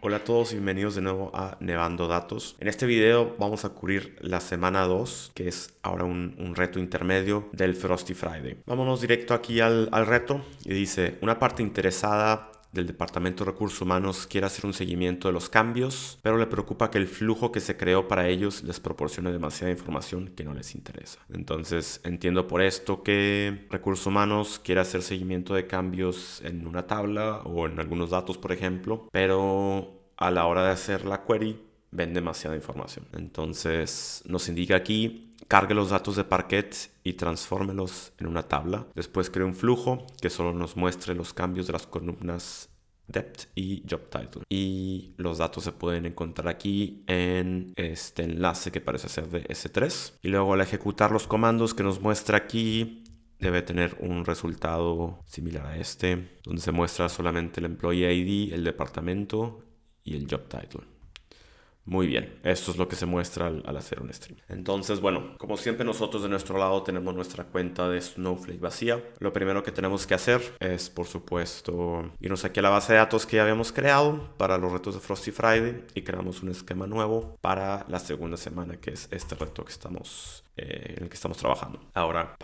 Hola a todos y bienvenidos de nuevo a Nevando Datos. En este video vamos a cubrir la semana 2, que es ahora un reto intermedio del Frosty Friday. Vámonos directo aquí al reto y dice: una parte interesada del Departamento de Recursos Humanos quiere hacer un seguimiento de los cambios, pero le preocupa que el flujo que se creó para ellos les proporcione demasiada información que no les interesa. Entonces entiendo por esto que Recursos Humanos quiere hacer seguimiento de cambios en una tabla o en algunos datos, por ejemplo, pero a la hora de hacer la query ven demasiada información. Entonces nos indica aquí: cargue los datos de Parquet y transfórmelos en una tabla. Después cree un flujo que solo nos muestre los cambios de las columnas depth y job title. Y los datos se pueden encontrar aquí en este enlace que parece ser de S3. Y luego al ejecutar los comandos que nos muestra aquí, debe tener un resultado similar a este, donde se muestra solamente el Employee ID, el departamento y el job title. Muy bien, esto es lo que se muestra al hacer un stream. Entonces, bueno, como siempre nosotros de nuestro lado tenemos nuestra cuenta de Snowflake vacía. Lo primero que tenemos que hacer es, por supuesto, irnos aquí a la base de datos que ya habíamos creado para los retos de Frosty Friday y creamos un esquema nuevo para la segunda semana, que es este reto que en el que estamos trabajando. Ahora,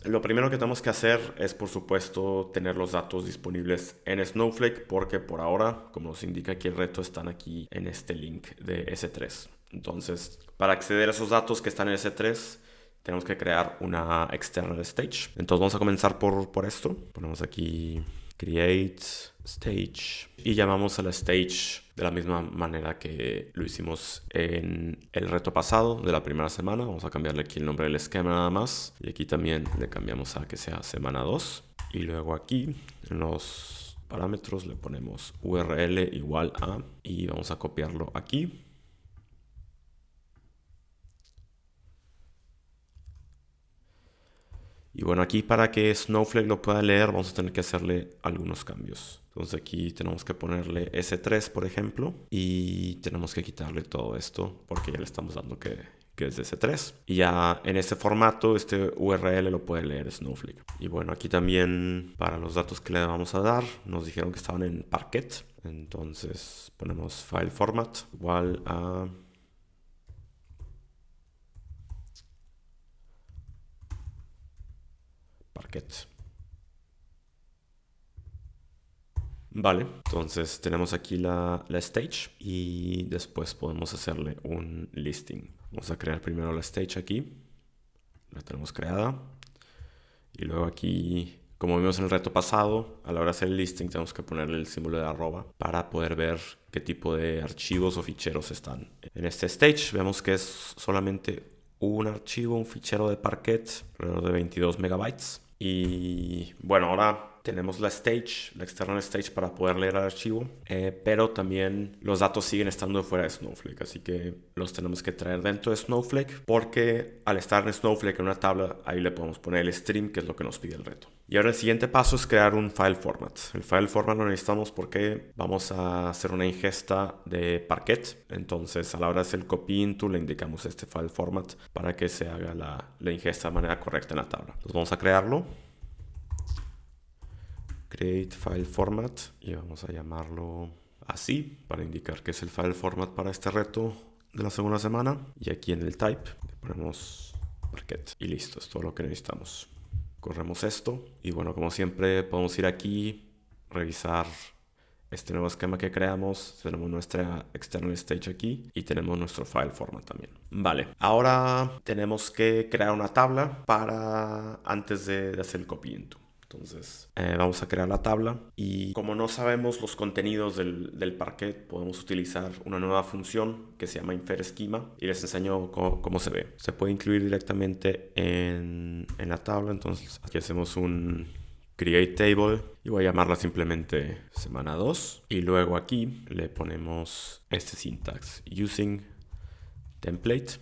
lo primero que tenemos que hacer es, por supuesto, tener los datos disponibles en Snowflake, porque por ahora, como nos indica aquí el reto, están aquí en este link de S3. Entonces, para acceder a esos datos que están en S3, tenemos que crear una external stage. Entonces vamos a comenzar por esto. Ponemos aquí create stage y llamamos a la stage de la misma manera que lo hicimos en el reto pasado de la primera semana. Vamos a cambiarle aquí el nombre del esquema nada más, y aquí también le cambiamos a que sea semana 2. Y luego aquí en los parámetros le ponemos URL igual a, y vamos a copiarlo aquí. Y bueno, aquí para que Snowflake lo pueda leer vamos a tener que hacerle algunos cambios. Entonces aquí tenemos que ponerle S3, por ejemplo, y tenemos que quitarle todo esto porque ya le estamos dando que es de S3. Y ya en este formato, este URL lo puede leer Snowflake. Y bueno, aquí también para los datos que le vamos a dar, nos dijeron que estaban en Parquet. Entonces ponemos file format igual a Parquet. Vale, entonces tenemos aquí la stage y después podemos hacerle un listing. Vamos a crear primero la stage aquí. La tenemos creada. Y luego aquí, como vimos en el reto pasado, a la hora de hacer el listing tenemos que ponerle el símbolo de arroba para poder ver qué tipo de archivos o ficheros están. En este stage vemos que es solamente un archivo, un fichero de Parquet, alrededor de 22 megabytes. Y bueno, ahora tenemos la stage, la external stage para poder leer el archivo, pero también los datos siguen estando fuera de Snowflake, así que los tenemos que traer dentro de Snowflake, porque al estar en Snowflake en una tabla, ahí le podemos poner el stream, que es lo que nos pide el reto. Y ahora el siguiente paso es crear un file format. El file format lo necesitamos porque vamos a hacer una ingesta de Parquet. Entonces a la hora de hacer el copy into le indicamos este file format para que se haga la ingesta de manera correcta en la tabla. Entonces vamos a crearlo. Create file format y vamos a llamarlo así para indicar que es el file format para este reto de la segunda semana. Y aquí en el type le ponemos Parquet y listo, es todo lo que necesitamos. Corremos esto y bueno, como siempre podemos ir aquí, revisar este nuevo esquema que creamos. Tenemos nuestra external stage aquí y tenemos nuestro file format también. Vale, ahora tenemos que crear una tabla para antes de hacer el copy into. Entonces vamos a crear la tabla y como no sabemos los contenidos del Parquet, podemos utilizar una nueva función que se llama infer schema y les enseño cómo se ve. Se puede incluir directamente en la tabla. Entonces aquí hacemos un create table y voy a llamarla simplemente semana 2 y luego aquí le ponemos este syntax using template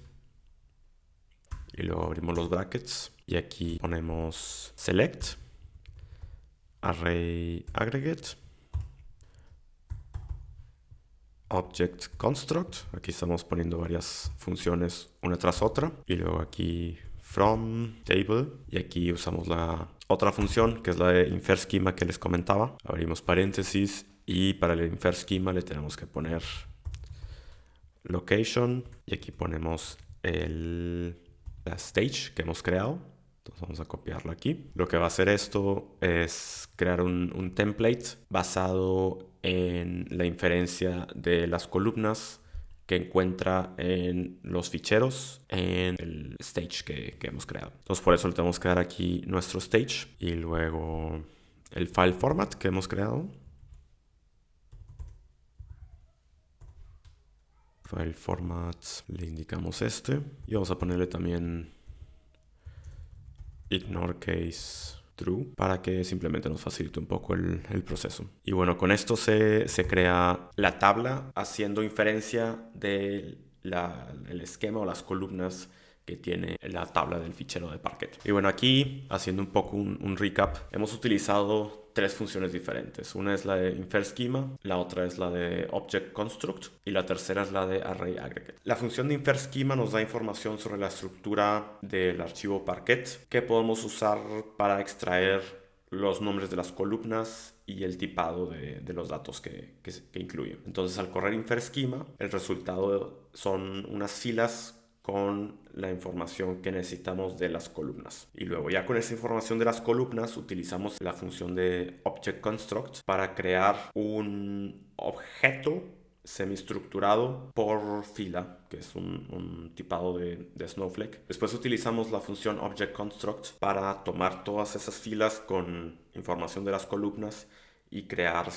y luego abrimos los brackets y aquí ponemos select array aggregate object construct. Aquí estamos poniendo varias funciones una tras otra y luego aquí from table y aquí usamos la otra función que es la de infer schema que les comentaba. Abrimos paréntesis Y para el infer schema le tenemos que poner location. Y aquí ponemos la stage que hemos creado. Entonces vamos a copiarlo aquí. Lo que va a hacer esto es crear un template basado en la inferencia de las columnas que encuentra en los ficheros en el stage que hemos creado. Entonces por eso le tenemos que dar aquí nuestro stage y luego el file format que hemos creado. File format, le indicamos este y vamos a ponerle también ignore case true para que simplemente nos facilite un poco el proceso. Y bueno, con esto se crea la tabla haciendo inferencia del esquema o las columnas que tiene la tabla del fichero de Parquet. Y bueno, aquí haciendo un poco un recap, hemos utilizado tres funciones diferentes. Una es la de infer schema, la otra es la de object construct y la tercera es la de array aggregate. La función de infer schema nos da información sobre la estructura del archivo Parquet que podemos usar para extraer los nombres de las columnas y el tipado de los datos que incluye. Entonces, al correr infer schema, el resultado son unas filas con la información que necesitamos de las columnas. Y luego ya con esa información de las columnas utilizamos la función de object construct para crear un objeto semiestructurado por fila, que es un tipado de Snowflake. Después utilizamos la función object construct para tomar todas esas filas con información de las columnas y crear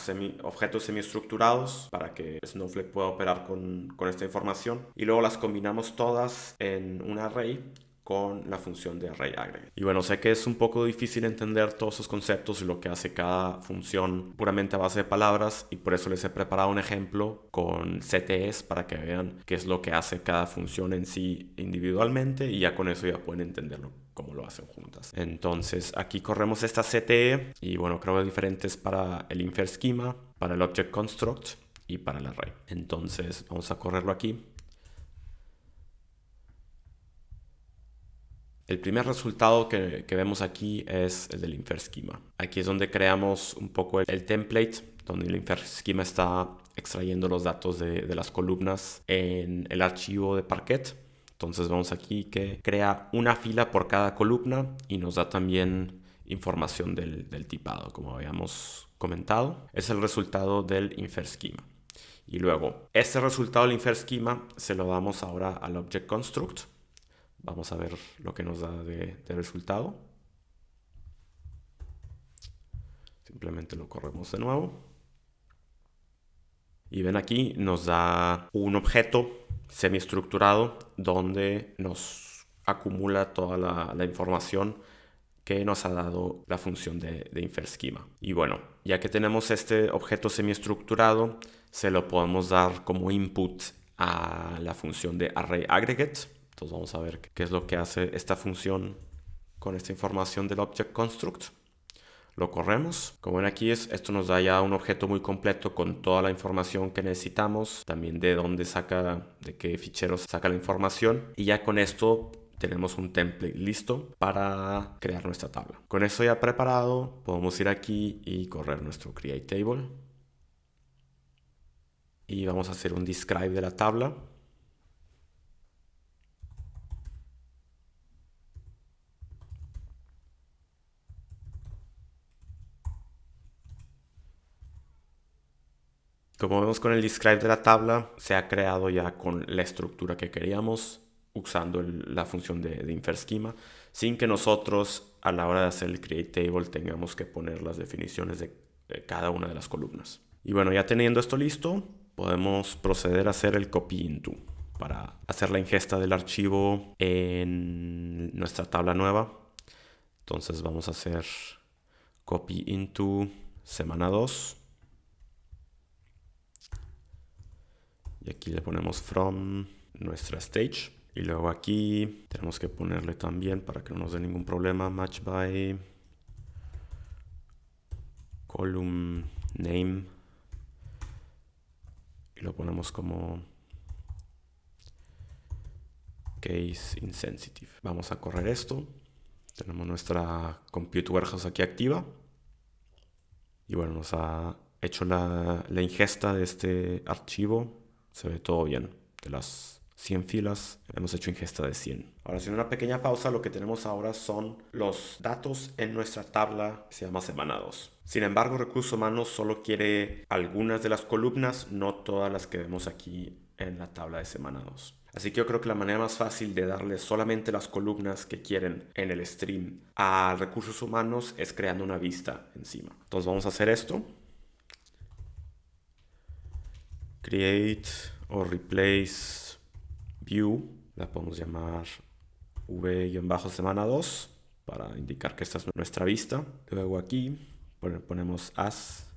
objetos semiestructurados para que Snowflake pueda operar con esta información. Y luego las combinamos todas en un array con la función de array aggregate. Y bueno, sé que es un poco difícil entender todos esos conceptos y lo que hace cada función puramente a base de palabras, y por eso les he preparado un ejemplo con CTEs para que vean qué es lo que hace cada función en sí individualmente, y ya con eso ya pueden entenderlo cómo lo hacen juntas. Entonces aquí corremos esta CTE y bueno, creo diferentes para el infer schema, para el object construct y para el array. Entonces vamos a correrlo aquí. El primer resultado que vemos aquí es el del infer schema. Aquí es donde creamos un poco el template, donde el infer schema está extrayendo los datos de las columnas en el archivo de Parquet. Entonces vemos aquí que crea una fila por cada columna y nos da también información del tipado, como habíamos comentado. Es el resultado del infer schema. Y luego, este resultado del infer schema se lo damos ahora al object construct. Vamos a ver lo que nos da de resultado. Simplemente lo corremos de nuevo. Y ven aquí, nos da un objeto semiestructurado donde nos acumula toda la información que nos ha dado la función de infer schema. Y bueno, ya que tenemos este objeto semiestructurado, se lo podemos dar como input a la función de array aggregate. Entonces vamos a ver qué es lo que hace esta función con esta información del object construct. Lo corremos. Como ven aquí, esto nos da ya un objeto muy completo con toda la información que necesitamos, también de dónde saca, de qué ficheros saca la información, y ya con esto tenemos un template listo para crear nuestra tabla. Con esto ya preparado, podemos ir aquí y correr nuestro create table y vamos a hacer un describe de la tabla. Como vemos con el describe de la tabla, se ha creado ya con la estructura que queríamos, usando la función de infer schema, sin que nosotros a la hora de hacer el create table tengamos que poner las definiciones de cada una de las columnas. Y bueno, ya teniendo esto listo, podemos proceder a hacer el copy into para hacer la ingesta del archivo en nuestra tabla nueva. Entonces vamos a hacer copy into semana 2. Y aquí le ponemos from nuestra stage. Y luego aquí tenemos que ponerle también, para que no nos dé ningún problema, match by column name. Y lo ponemos como case insensitive. Vamos a correr esto. Tenemos nuestra compute warehouse aquí activa. Y bueno, nos ha hecho la ingesta de este archivo, se ve todo bien. De las 100 filas, hemos hecho ingesta de 100. Ahora, haciendo una pequeña pausa, lo que tenemos ahora son los datos en nuestra tabla que se llama semana 2. Sin embargo, Recursos Humanos solo quiere algunas de las columnas, no todas las que vemos aquí en la tabla de semana 2. Así que yo creo que la manera más fácil de darle solamente las columnas que quieren en el stream a Recursos Humanos es creando una vista encima. Entonces vamos a hacer esto. Create o replace view. La podemos llamar v-semana 2 para indicar que esta es nuestra vista. Luego aquí ponemos as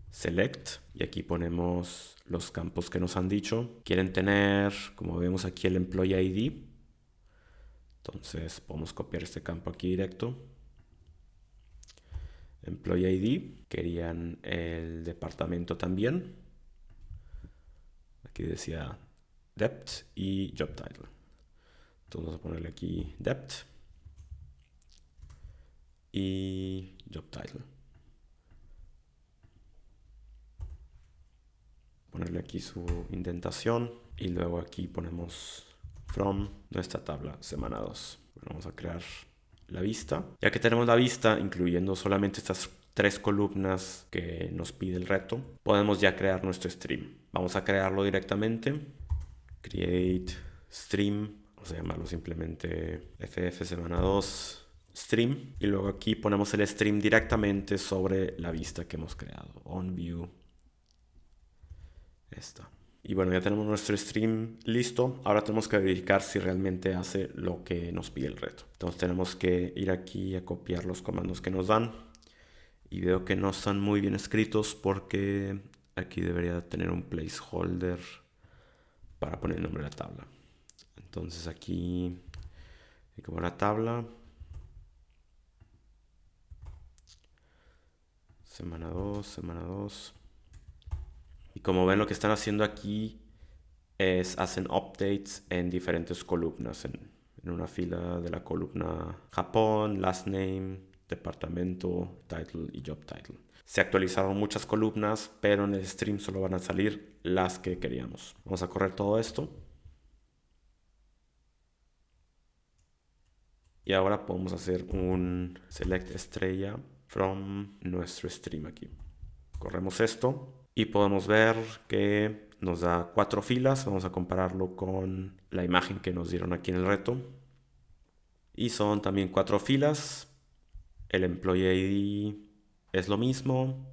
select y aquí ponemos los campos que nos han dicho. Quieren tener, como vemos aquí, el employee ID. Entonces podemos copiar este campo aquí directo. Employee ID. Querían el departamento también. Aquí decía depth y job title. Entonces vamos a ponerle aquí depth y job title. Ponerle aquí su indentación y luego aquí ponemos from nuestra tabla semana 2. Bueno, vamos a crear la vista. Ya que tenemos la vista, incluyendo solamente estas 3 columnas que nos pide el reto, podemos ya crear nuestro stream. Vamos a crearlo directamente. Create stream, vamos a llamarlo simplemente FF semana 2 stream. Y luego aquí ponemos el stream directamente sobre la vista que hemos creado. On view. Esta. Y bueno, ya tenemos nuestro stream listo. Ahora tenemos que verificar si realmente hace lo que nos pide el reto. Entonces tenemos que ir aquí a copiar los comandos que nos dan. Y veo que no están muy bien escritos porque aquí debería tener un placeholder para poner el nombre de la tabla. Entonces aquí hay que poner la tabla. Semana 2, semana 2. Y como ven, lo que están haciendo aquí es hacen updates en diferentes columnas. En una fila de la columna Japón, last name, departamento, title y job title. Se actualizaron muchas columnas, pero en el stream solo van a salir las que queríamos. Vamos a correr todo esto. Y ahora podemos hacer un select estrella from nuestro stream aquí. Corremos esto. Y podemos ver que nos da 4 filas. Vamos a compararlo con la imagen que nos dieron aquí en el reto. Y son también 4 filas. El employee ID es lo mismo.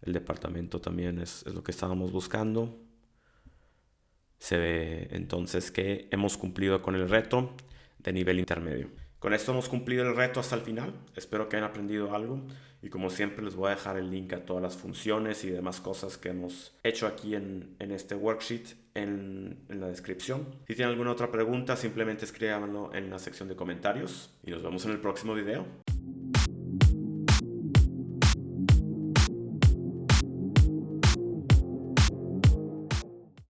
El departamento también es lo que estábamos buscando. Se ve entonces que hemos cumplido con el reto de nivel intermedio. Con esto hemos cumplido el reto hasta el final. Espero que hayan aprendido algo. Y como siempre les voy a dejar el link a todas las funciones y demás cosas que hemos hecho aquí en este worksheet en la descripción. Si tienen alguna otra pregunta, simplemente escríbanlo en la sección de comentarios. Y nos vemos en el próximo video.